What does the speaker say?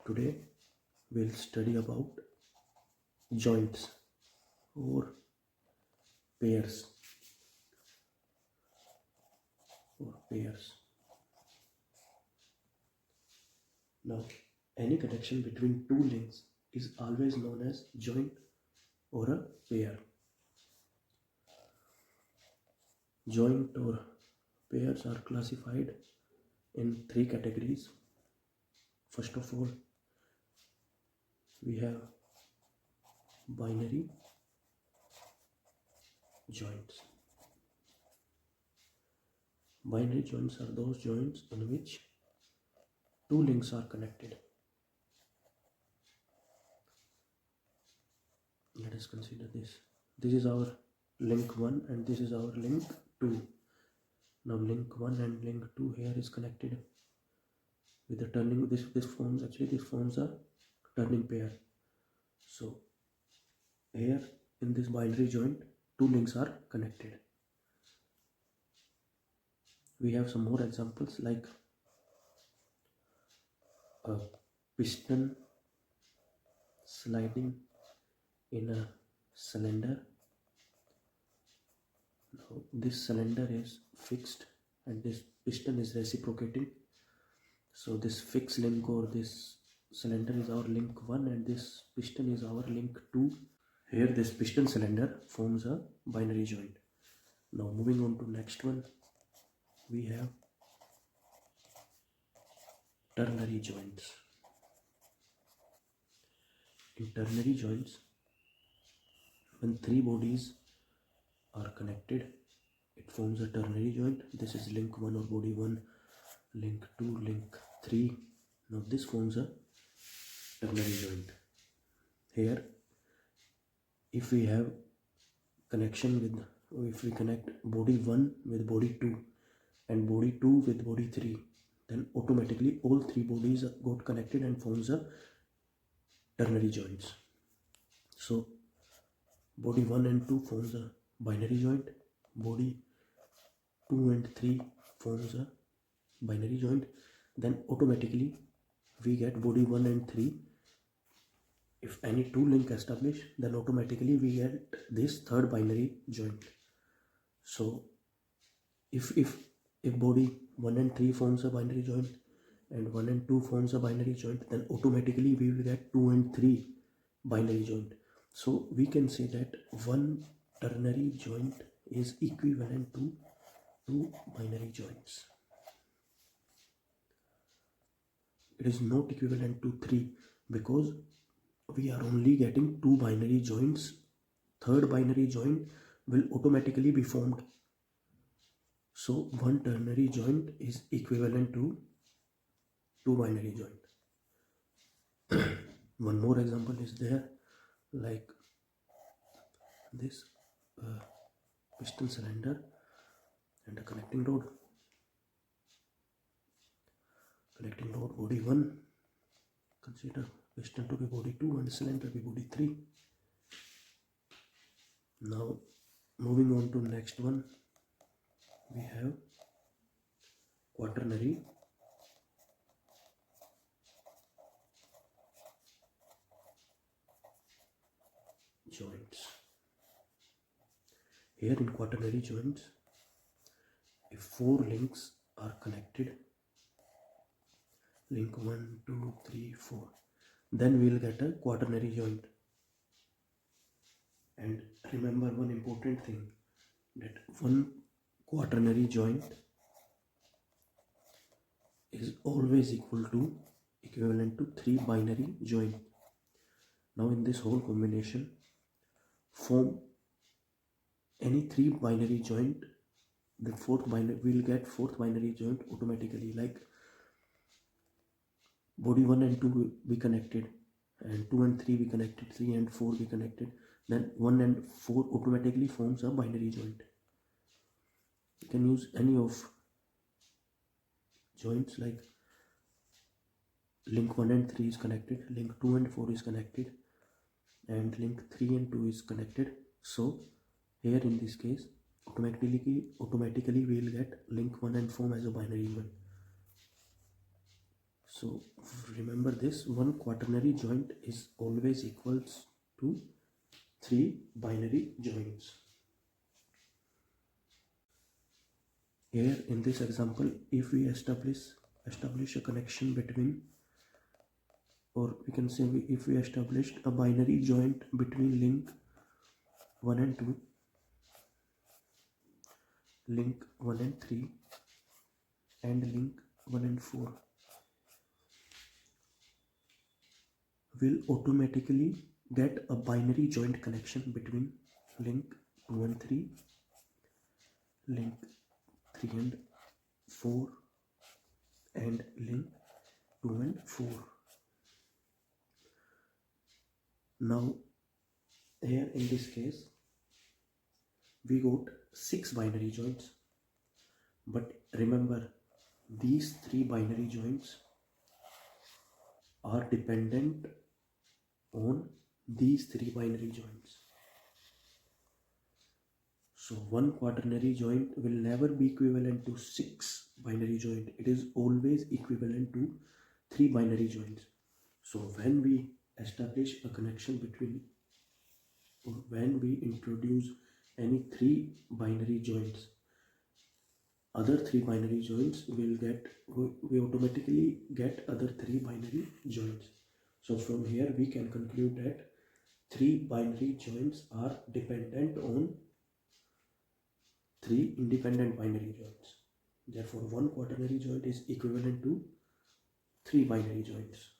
Today we'll study about joints or pairs Now, any connection between two links is always known as joint or a pair. Joint or pairs are classified in three categories. First of all, we have binary joints. Binary joints are those joints in which two links are connected. Let us consider this. This is our link 1 and this is our link 2. Now link 1 and link 2 here is connected with the turning. This forms a turning pair. So here in this binary joint, two links are connected. We have some more examples like a piston sliding in a cylinder. Now this cylinder is fixed and this piston is reciprocating. So this fixed link or this cylinder is our link 1 and this piston is our link 2. Here this piston cylinder forms a binary joint. Now moving on to next one, we have ternary joints. In ternary joints, when three bodies are connected, it forms a ternary joint. This is link 1 or body 1, link 2, link 3. Now this forms a ternary joint. Here, if we have connection with, if we connect body 1 with body 2 and body 2 with body 3, then automatically all three bodies got connected and forms a ternary joints. So body 1 and 2 forms a binary joint, body 2 and 3 forms a binary joint, then automatically we get body 1 and 3. If any two link established, then automatically we get this third binary joint. So if body 1 and 3 forms a binary joint and 1 and 2 forms a binary joint, then automatically we will get 2 and 3 binary joint. So we can say that one ternary joint is equivalent to two binary joints. It is not equivalent to 3 because we are only getting two binary joints. Third binary joint will automatically be formed. So one ternary joint is equivalent to two binary joint. One more example is there, like this piston cylinder and a connecting rod. Connecting rod body 1, consider piston to be body 2 and cylinder be body 3. Now moving on to next one, we have quaternary joints. Here in quaternary joints, if four links are connected, link 1, 2, 3, 4, then we will get a quaternary joint. And remember one important thing, that one quaternary joint is always equivalent to three binary joint. Now in this whole combination, form any three binary joint, the fourth binary will get fourth binary joint automatically. Like body 1 and 2 will be connected, and 2 and 3 be connected, 3 and 4 be connected, then 1 and 4 automatically forms a binary joint. You can use any of joints, like link 1 and 3 is connected, link 2 and 4 is connected, and link 3 and 2 is connected. So here in this case, automatically we will get link 1 and 4 as a binary joint. So remember this, one quaternary joint is always equals to 3 binary joints. Here in this example, if we establish a connection between, or we can say if we established a binary joint between link 1 and 2, link 1 and 3, and link 1 and 4, will automatically get a binary joint connection between link 2 and 3, link 3 and 4, and link 2 and 4. Now here in this case we got 6 binary joints, but remember these 3 binary joints are dependent on these 3 binary joints. So one quaternary joint will never be equivalent to 6 binary joint. It is always equivalent to 3 binary joints. So when we establish a connection between, or when we introduce any 3 binary joints, other 3 binary joints will get, we automatically get other 3 binary joints. So from here we can conclude that 3 binary joints are dependent on 3 independent binary joints. Therefore, one quaternary joint is equivalent to 3 binary joints.